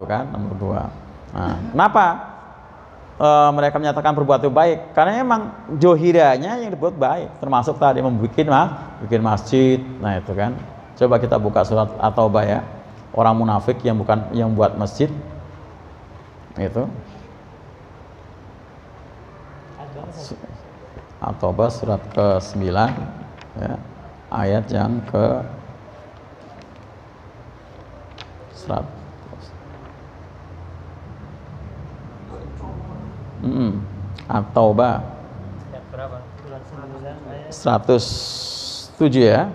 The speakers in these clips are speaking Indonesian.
kan nomor 2. Nah, kenapa mereka menyatakan berbuat itu baik? Karena emang johiranya yang dibuat baik, termasuk tadi bikin masjid. Nah itu kan, coba kita buka surat At-Taubah ya, orang munafik yang buat masjid itu. At-Taubah surat ke-9 ya, ayat yang ke 100. At-Taubah 107 ya.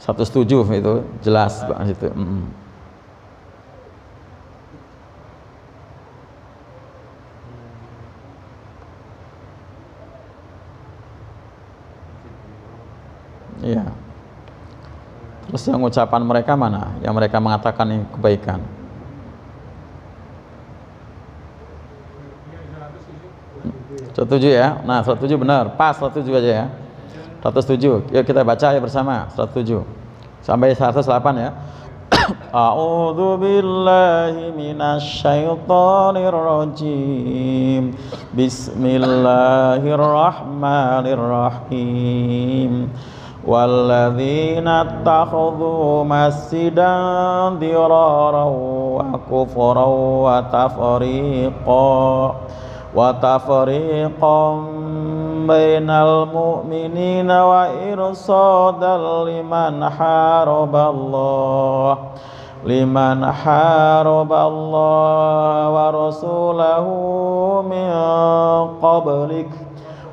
107 itu jelas banget itu. Iya. Terus yang ucapan mereka mana? Yang mereka mengatakan ini kebaikan. Setuju ya? Nah, 107 benar. Pas 107 aja ya. 107. Yuk kita baca ya bersama. 107 sampai 108 ya. A'udzu billahi minasyaitonir rajim. Bismillahirrahmanirrahim. Walladzina ittakhadhu masjidan diraran wa kufran wa tafriqan bainal mu'minina wa irsadan liman haraballah wa rasulahu min qablik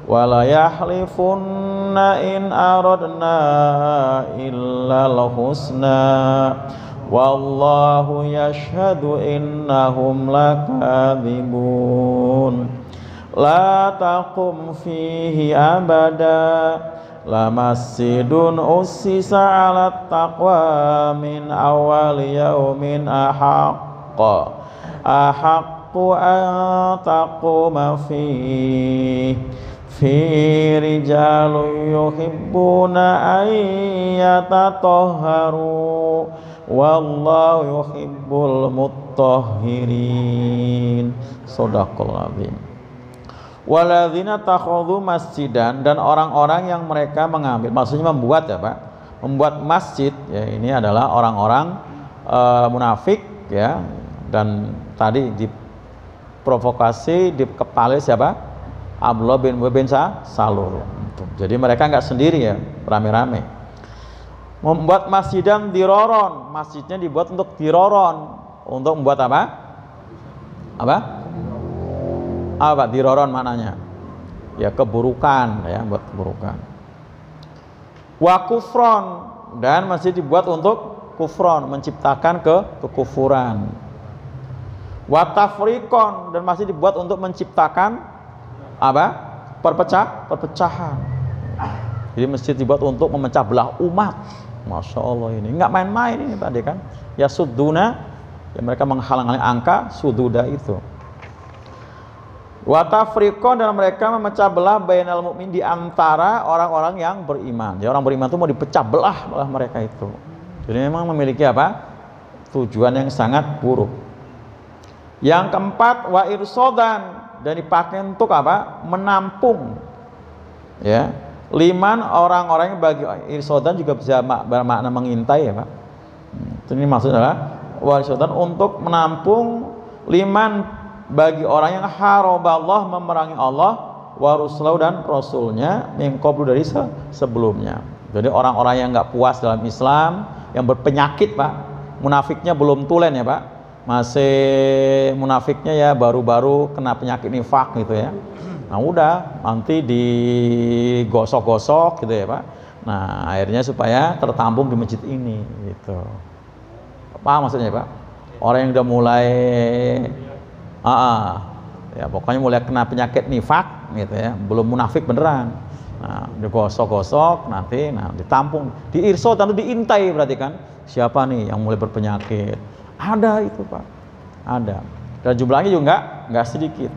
wa la yahlifunna in aradna illal husna wallahu yashhadu innahum lakadzibun. La taqum fihi abada la masjidun ussisa 'ala taqwa min awal yaumin ahaqqu an taquma fihi rijalun yuhibbuna an yatatahharu wallahu yuhibbul mutahhirin. Shadaqallahul azim. Waladzina takhadhu masjidan, dan orang-orang yang mereka mengambil, maksudnya membuat ya Pak, membuat masjid ya, ini adalah orang-orang munafik ya, dan tadi diprovokasi, dikepali siapa? Abdullah bin Salul. Jadi mereka nggak sendiri ya, rame-rame. Membuat masjidan diroron, masjidnya dibuat untuk diroron, untuk membuat apa? Apa diroron maknanya? Ya keburukan ya, buat keburukan. Wa kufron, dan masjid dibuat untuk kufron, menciptakan kekufuran. Wa tafriqon, dan masjid dibuat untuk menciptakan apa? Perpecahan. Jadi masjid dibuat untuk memecah belah umat. Masya Allah, ini nggak main-main ini tadi kan. Ya suduna, ya mereka menghalang-halangi angka sududa itu. Wa tafriqon, dan mereka memecah belah bainal mu'min, di antara orang-orang yang beriman. Jadi orang beriman itu mau dipecah belah oleh mereka itu. Jadi memang memiliki apa? Tujuan yang sangat buruk. Yang keempat, wa irsodan, dan dipakai untuk apa? Menampung. Ya. Liman, orang-orang yang bagi irsodan juga bisa bermakna mengintai ya Pak. Ini maksudnya adalah wa irsodan, untuk menampung liman, bagi orang yang haraballah, memerangi Allah, wa rasulahu, dan rasulnya, min qablu, dari sebelumnya. Jadi orang-orang yang nggak puas dalam Islam, yang berpenyakit Pak, munafiknya belum tulen ya Pak, masih munafiknya ya baru-baru kena penyakit nifak gitu ya. Nah udah nanti digosok-gosok gitu ya Pak. Nah akhirnya supaya tertampung di masjid ini gitu. Apa maksudnya Pak? Orang yang udah mulai ya pokoknya mulai kena penyakit nifak gitu ya, belum munafik beneran. Nah digosok-gosok nanti, nah ditampung, diirsot, nanti diintai, berarti kan siapa nih yang mulai berpenyakit. Ada itu Pak, ada, dan jumlahnya juga nggak sedikit.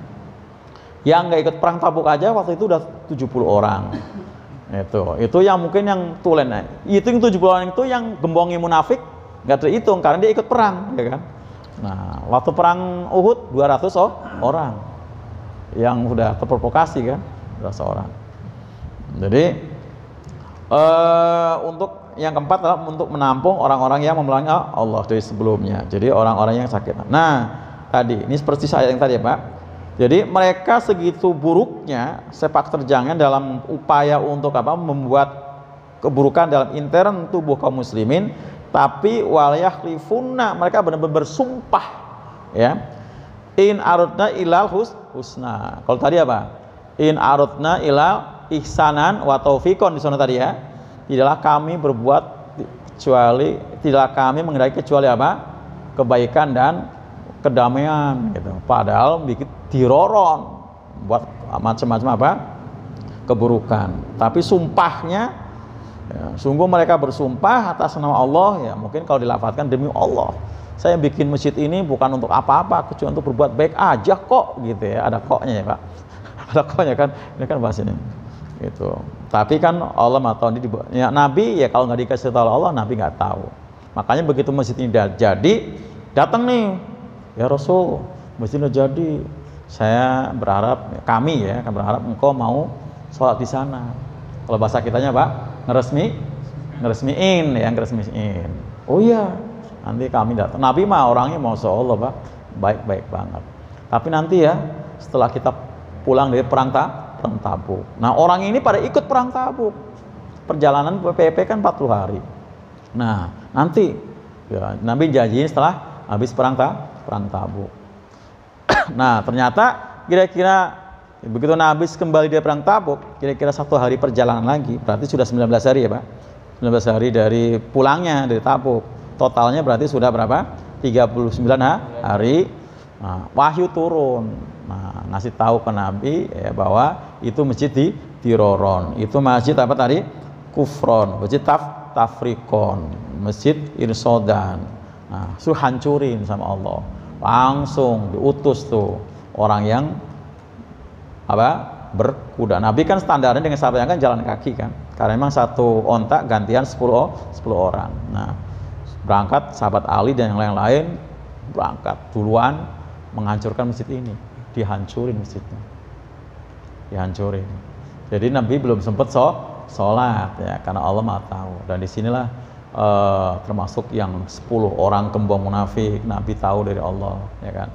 Yang nggak ikut perang Tabuk aja waktu itu udah 70 orang. Itu yang mungkin yang tulen. Itu yang 70 orang itu yang gembongi munafik nggak terhitung karena dia ikut perang, ya kan. Nah, waktu perang Uhud 200 orang yang sudah terprovokasi kan, 200 orang. Jadi untuk yang keempat adalah untuk menampung orang-orang yang memerangi Allah dari sebelumnya. Jadi orang-orang yang sakit. Nah, tadi ini seperti saya yang tadi ya Pak. Jadi mereka segitu buruknya sepak terjangnya dalam upaya untuk apa? Membuat keburukan dalam intern tubuh kaum muslimin. Tapi walyahlifuna, mereka benar-benar bersumpah ya. In aradna ilal husna. Kalau tadi apa? In aradna ilal ihsanan wa taufiqon di sana tadi ya. Tidaklah kami berbuat kecuali, tidaklah kami mengendaki kecuali apa? Kebaikan dan kedamaian gitu. Padahal bikin diroron buat macam-macam apa? Keburukan. Tapi sumpahnya ya, sungguh mereka bersumpah atas nama Allah, ya mungkin kalau dilafadzkan demi Allah, saya bikin masjid ini bukan untuk apa-apa, kecuali untuk berbuat baik aja kok, gitu ya. Ada koknya ya Pak, ada koknya kan, ini kan bahas ini gitu. Tapi kan Allah nggak tahu, ya, Nabi ya kalau nggak dikasih tahu Allah, Nabi nggak tahu. Makanya begitu masjid ini jadi, datang nih, ya Rasul, masjid ini jadi, saya berharap, kami ya, berharap engkau mau sholat di sana. Kalau bahasa kitanya Pak, ngeresmiin ya, ngeresmiin. Oh iya, nanti kami datang. Nabi mah orangnya masya Allah Pak, baik-baik banget. Tapi nanti ya, setelah kita pulang dari perang Tabuk. Nah orang ini pada ikut perang Tabuk. Perjalanan PP kan 40 hari. Nah nanti ya, Nabi janjiin setelah habis perang Tabuk. Nah ternyata kira-kira begitu Nabi kembali dari perang Tabuk, kira-kira 1 hari perjalanan lagi, berarti sudah 19 hari ya Pak. 19 hari dari pulangnya dari Tabuk. Totalnya berarti sudah berapa? 39 hari. Nah, wahyu turun. Nah, ngasih tahu ke Nabi ya, bahwa itu masjid diroron. Itu masjid apa tadi? Kufron, masjid tafrikon, masjid irsodan. Nah, suruh hancurin sama Allah. Langsung diutus tuh orang yang apa? Berkuda. Nabi kan standarnya dengan sahabatnya kan jalan kaki kan. Karena memang satu ontak gantian 10 orang. Nah, berangkat sahabat Ali dan yang lain-lain berangkat duluan menghancurkan masjid ini. Dihancurin masjidnya, dihancurin. Jadi Nabi belum sempat sholat ya, karena Allah Maha tahu. Dan disinilah termasuk yang 10 orang kembang munafik, Nabi tahu dari Allah, ya kan?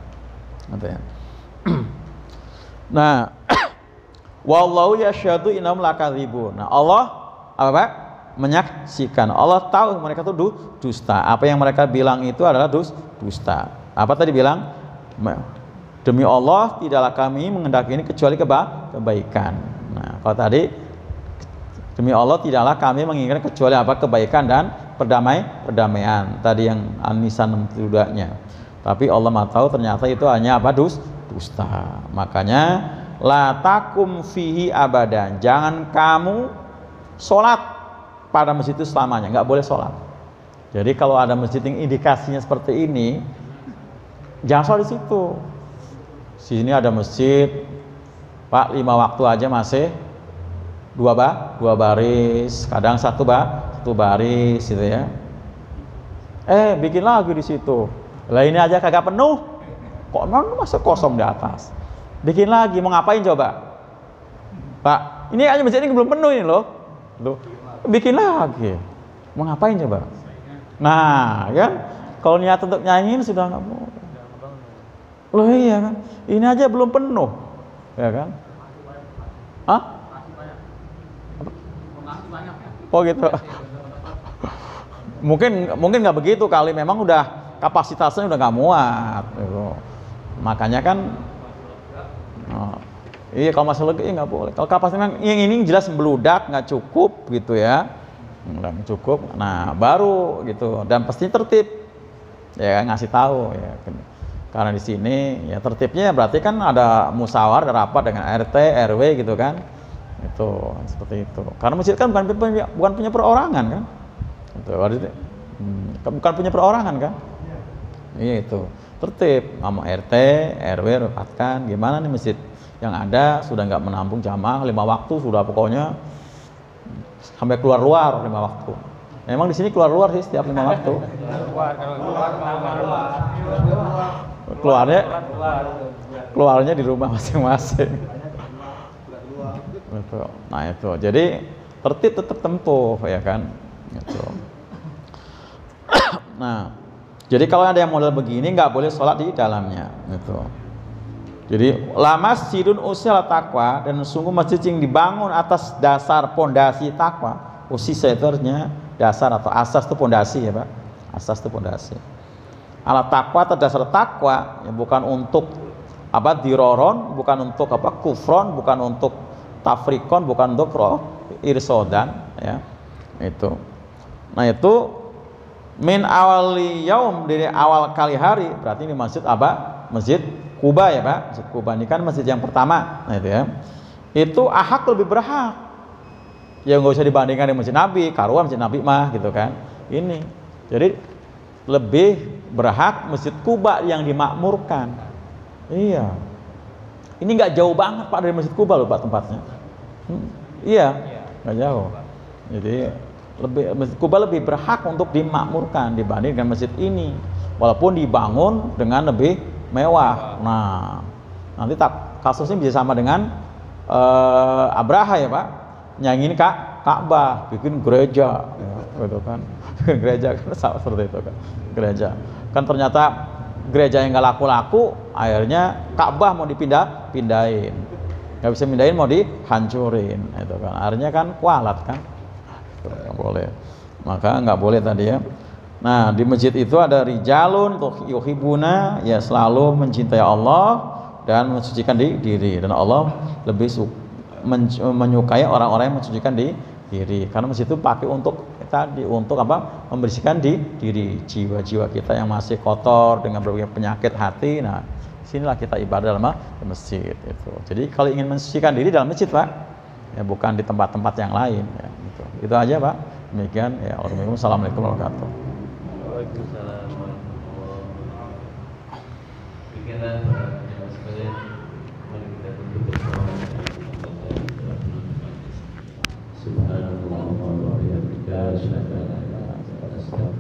Nah, wallahu yashhadu innahum lakadzibun. Nah, Allah apa Pak? Menyaksikan. Allah tahu mereka itu dusta. Apa yang mereka bilang itu adalah dusta. Apa tadi bilang? Demi Allah tidaklah kami menghendaki ini kecuali kebaikan. Nah, kalau tadi demi Allah tidaklah kami menginginkan kecuali apa? Kebaikan dan perdamaian. Tadi yang An-Nisa 62-nya. Tapi Allah Maha tahu ternyata itu hanya apa? Dusta. Makanya la takum fihi abadan. Jangan kamu sholat pada masjid itu selamanya. Nggak boleh sholat. Jadi kalau ada masjid yang indikasinya seperti ini, jangan sholat di situ. Sini ada masjid Pak, 5 waktu aja masih dua baris, kadang satu baris gitu ya. Bikin lagi di situ. Lah ini aja kagak penuh, kok masa kosong di atas. Bikin lagi, mau ngapain coba? Pak, ini aja masjid ini belum penuh ini loh. Bikin lagi, mau ngapain coba? Nah kan, kalau niat untuk nyanyiin sudah nggak mau. Loh iya kan, ini aja belum penuh, ya kan? Hah? Oh gitu. Mungkin nggak begitu kali, memang udah kapasitasnya udah nggak muat. Gitu. Makanya kan, iya kalau masalah lagi nggak boleh. Kalau kapasitasnya yang ini jelas meludak, nggak cukup gitu ya, nggak cukup. Nah baru gitu, dan pasti tertib, ya ngasih tahu ya. Karena di sini ya tertibnya berarti kan ada musyawarah, ada rapat dengan RT, RW gitu kan, itu seperti itu. Karena masjid kan bukan punya perorangan kan, itu bukan punya perorangan kan, iya itu tertib sama RT, RW rapatkan gimana nih masjid yang ada sudah nggak menampung jamaah 5 waktu sudah pokoknya sampai keluar 5 waktu, Memang di sini keluar sih setiap 5 waktu. Keluarnya di rumah masing-masing. Nah itu, jadi tertib tetap tempuh ya kan. Gitu. Nah, jadi kalau ada yang model begini nggak boleh sholat di dalamnya. Gitu. Jadi la masjidun usila takwa, dan sungguh masjid yang dibangun atas dasar pondasi takwa. Usisa itu artinya dasar atau asas itu pondasi ya Pak. Asas itu pondasi. Ala takwa atau dasar takwa, ya, bukan untuk apa diroron, bukan untuk apa kufron, bukan untuk tafrikon, bukan untuk irsodan ya. Itu. Nah itu min awali yaum, dari awal kali hari, berarti ini masjid apa? Masjid Kuba ya Pak. Masjid Kuba ini kan masjid yang pertama. Nah itu ya. Itu ahak lebih berhak. Ya nggak usah dibandingkan dengan masjid Nabi, karuan masjid Nabi mah gitu kan. Ini. Jadi lebih berhak masjid Kuba yang dimakmurkan. Iya. Ini nggak jauh banget Pak dari masjid Kuba loh Pak tempatnya. Iya, nggak jauh. Jadi masjid Kuba lebih berhak untuk dimakmurkan dibanding dengan masjid ini, walaupun dibangun dengan lebih mewah. Nah, nanti kasusnya bisa sama dengan Abraha ya Pak, nyanyiin Ka'bah, bikin gereja, ya, gitu kan, bikin gereja kan sama seperti itu kan, gereja. Kan ternyata gereja yang nggak laku-laku, akhirnya Ka'bah mau pindahin, nggak bisa pindahin, mau dihancurin, itu kan, akhirnya kan kualat kan. Nggak boleh, maka nggak boleh tadi ya. Nah di masjid itu ada rijalun yuhibuna, ya selalu mencintai Allah dan mensucikan diri, dan Allah lebih menyukai orang-orang yang mensucikan diri, karena masjid itu pakai untuk tadi, untuk apa, membersihkan diri, jiwa-jiwa kita yang masih kotor dengan berbagai penyakit hati. Nah sinilah kita ibadah dalam masjid itu. Jadi kalau ingin mensucikan diri dalam masjid Pak, ya bukan di tempat-tempat yang lain ya, gitu. Itu aja Pak, demikian ya. Assalamualaikum warahmatullahi wabarakatuh. Waalaikumsalam warahmatullahi wabarakatuh. Mari kita tutup bersama. Subhanallah wa bihamdihi, asyhadu an la ilaha illallah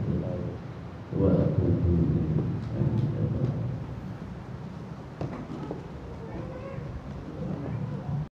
wa atubu ilaik.